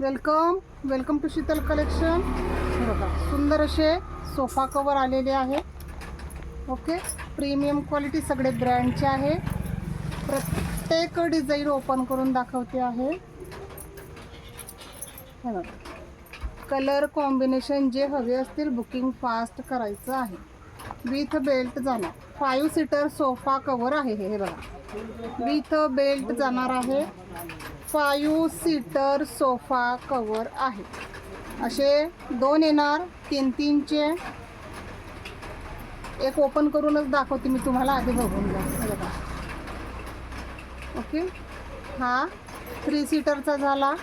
Welcome to Sheetal collection. बघा सुंदर असे सोफा कवर आलेले आहे। ओके, प्रीमियम क्वालिटी सगळे ब्रँडचे आहे। प्रत्येक डिझाईन ओपन करून दाखवते आहे। हे बघा, कलर कॉम्बिनेशन जे हवे असतील बुकिंग फास्ट करायचं आहे। विथ बेल्ट जाणार 5 सीटर सोफा कवर आहे। हे बघा, विथ बेल्ट जाणार आहे। 5 सीटर सोफा कवर आहे। असे 2 येणार 3-3चे। एक ओपन करूनच दाखवते मी तुम्हाला, आधी बघून घ्या। हे बघा, ओके, हा 3 सीटरचा झाला,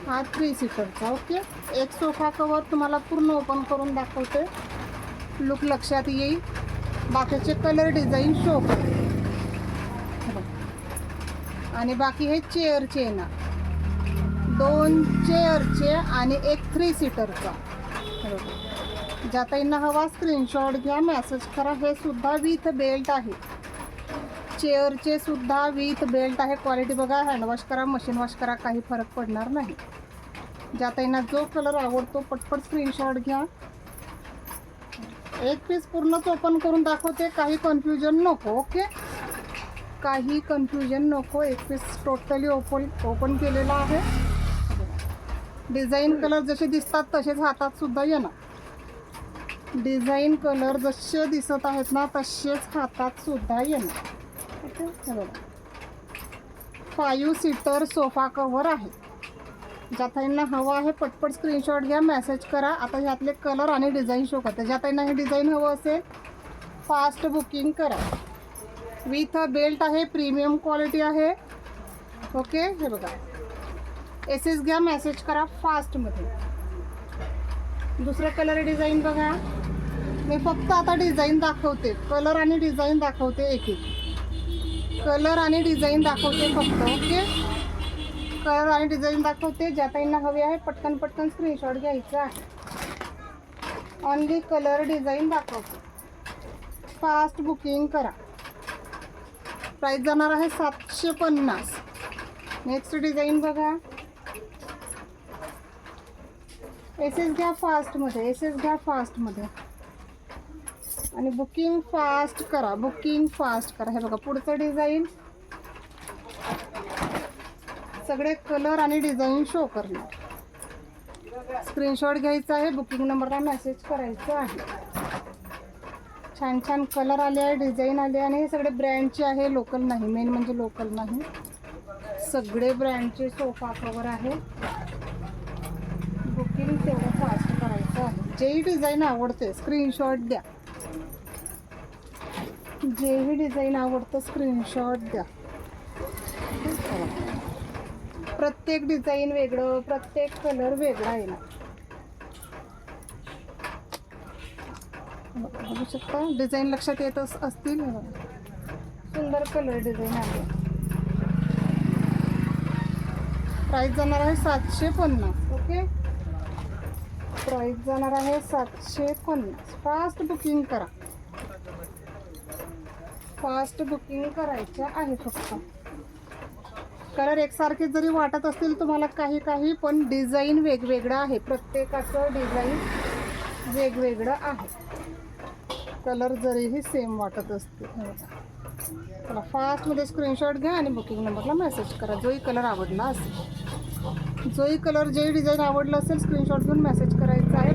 हा 3 सीटरचा। ओके, एक सोफा कवर तुम्हाला पूर्ण ओपन करून दाखवते, लुक लक्षात येईल। बाकीचे कलर डिझाईन शो करते आणि बाकी हे चेअरचे येणार 2 चेअरचे आणि एक 3 सीटरचा। ज्या ताईंना हवा स्क्रीनशॉट घ्या, मेसेज करा। हे सुद्धा विथ बेल्ट आहे, चेअरचे सुद्धा विथ बेल्ट आहे। क्वालिटी बघा, हँडवॉश करा, मशीन वॉश करा, काही फरक पडणार नाही। ज्या ताईंना जो कलर आवडतो पटपट स्क्रीनशॉट घ्या। एक पीस पूर्णच ओपन करून दाखवते, काही कन्फ्युजन नको। ओके, काही कन्फ्युजन नको। एक पीस टोटली ओपन केलेला आहे। डिझाईन कलर जसे दिसतात तसेच हातात सुद्धा येणार। डिझाईन कलर जसे दिसत आहेत ना तसेच हातात सुद्धा येणार। ओके, हे बघा, 5 सीटर सोफा कवर आहे। ज्या ताईंना हवं आहे पटपट स्क्रीनशॉट घ्या, मेसेज करा। आता ह्यातले कलर आणि डिझाईन शो करते। ज्या ताईंना हे डिझाईन हवं असेल फास्ट बुकिंग करा। विथ बेल्ट आहे, प्रीमियम क्वालिटी आहे। ओके, हे बघा, एसेस घ्या, मेसेज करा फास्टमध्ये। दुसरं कलर डिझाईन बघा, मी फक्त आता डिझाईन दाखवते, कलर आणि डिझाईन दाखवते। एक एक कलर आणि डिझाईन दाखवते फक्त। ओके, कलर आणि डिझाईन दाखवते। ज्या ताईंना हवी आहे पटकन स्क्रीनशॉट घ्यायचा आहे। ऑनली कलर डिझाईन दाखवते, फास्ट बुकिंग करा। प्राइस जाणार आहे 750। नेक्स्ट डिझाईन बघा, एसेस घ्या फास्टमध्ये, एसेस घ्या फास्टमध्ये आणि बुकिंग फास्ट करा, बुकिंग फास्ट करा। हे बघा, पुढचं डिझाईन सगळे कलर आणि डिझाईन शो करणार। स्क्रीनशॉट घ्यायचा आहे, बुकिंग नंबरला मेसेज करायचा आहे। छान छान कलर आले आहे, डिझाईन आले आणि हे सगळे ब्रँडचे आहे, लोकल नाही। मेन म्हणजे लोकल नाही, सगळे ब्रँडचे सोफा कवर आहे। बुकिंग तेवढं फास्ट करायचं आहे। जेही डिझाईन आवडते स्क्रीनशॉट द्या, जेही डिझाईन आवडतं स्क्रीनशॉट द्या। प्रत्येक डिझाईन वेगळं, प्रत्येक कलर वेगळा येणार। बघू शकता, डिझाईन लक्षात येत असतील। सुंदर कलर डिझाईन आहे। प्राइस जाणार आहे 750। ओके, प्राइस जाणार आहे 750। फास्ट बुकिंग करा, फास्ट बुकिंग करायचं आहे फक्त। कलर एकसारखे जरी वाटत असतील तुम्हाला काही पण डिझाईन वेगवेगळं आहे। प्रत्येकाचं डिझाईन वेगवेगळं आहे, कलर जरीही सेम वाटत असते। चला फास्टमध्ये स्क्रीनशॉट घ्या आणि बुकिंग नंबरला मेसेज करा। जोही कलर आवडला असेल, जोही कलर जेही डिझाईन आवडलं असेल स्क्रीनशॉट घेऊन मेसेज करायचा आहे।